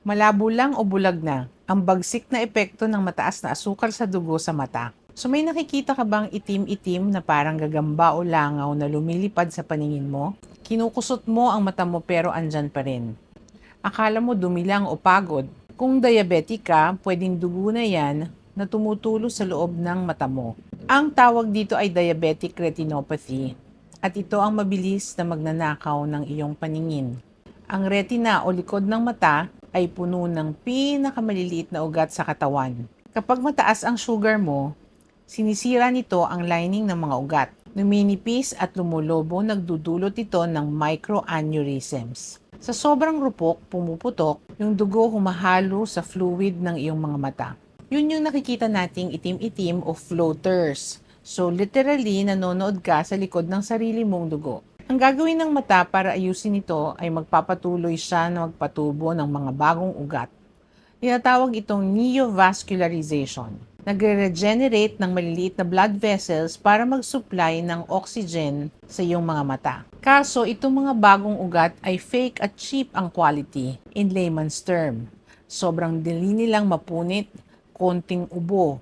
Malabo lang o bulag na ang bagsik na epekto ng mataas na asukal sa dugo sa mata. So may nakikita ka bang itim-itim na parang gagamba o langaw na lumilipad sa paningin mo? Kinukusot mo ang mata mo pero andyan pa rin. Akala mo dumi lang o pagod. Kung diabetic ka, pwedeng dugo na yan na tumutulo sa loob ng mata mo. Ang tawag dito ay diabetic retinopathy at ito ang mabilis na magnanakaw ng iyong paningin. Ang retina o likod ng mata ay puno ng pinakamaliliit na ugat sa katawan. Kapag mataas ang sugar mo, sinisira nito ang lining ng mga ugat. Numinipis at lumulobo, nagdudulot ito ng microaneurysms. Sa sobrang rupok, pumuputok, yung dugo humahalo sa fluid ng iyong mga mata. Yun yung nakikita nating itim-itim o floaters. So literally, nanonood ka sa likod ng sarili mong dugo. Ang gagawin ng mata para ayusin ito ay magpapatuloy siya na magpatubo ng mga bagong ugat. Tinatawag itong neovascularization. Nagre-regenerate ng maliliit na blood vessels para mag-supply ng oxygen sa iyong mga mata. Kaso, itong mga bagong ugat ay fake at cheap ang quality in layman's term. Sobrang dali nilang mapunit, konting ubo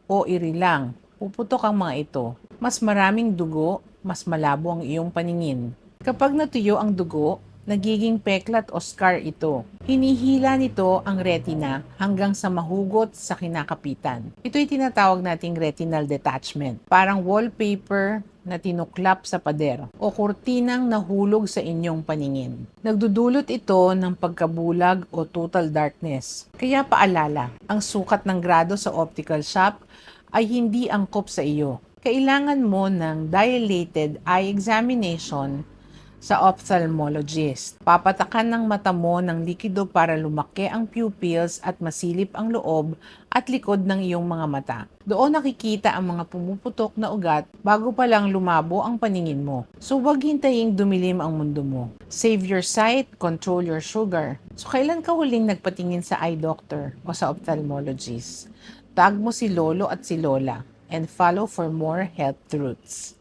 o iri lang. Puputok ang mga ito. Mas maraming dugo, mas malabo ang iyong paningin. Kapag natuyo ang dugo, nagiging peklat o scar ito. Hinihila nito ang retina hanggang sa mahugot sa kinakapitan. Ito'y tinatawag nating retinal detachment. Parang wallpaper na tinuklap sa pader o kurtinang nahulog sa inyong paningin. Nagdudulot ito ng pagkabulag o total darkness. Kaya paalala, ang sukat ng grado sa optical shop ay hindi angkop sa iyo. Kailangan mo ng dilated eye examination sa ophthalmologist. Papatakan ng mata mo ng likido para lumaki ang pupils at masilip ang loob at likod ng iyong mga mata. Doon nakikita ang mga pumuputok na ugat bago pa lang lumabo ang paningin mo. So huwag hintaying dumilim ang mundo mo. Save your sight, control your sugar. So kailan ka huling nagpatingin sa eye doctor o sa ophthalmologist? Tag mo si lolo at si lola and follow for more health truths.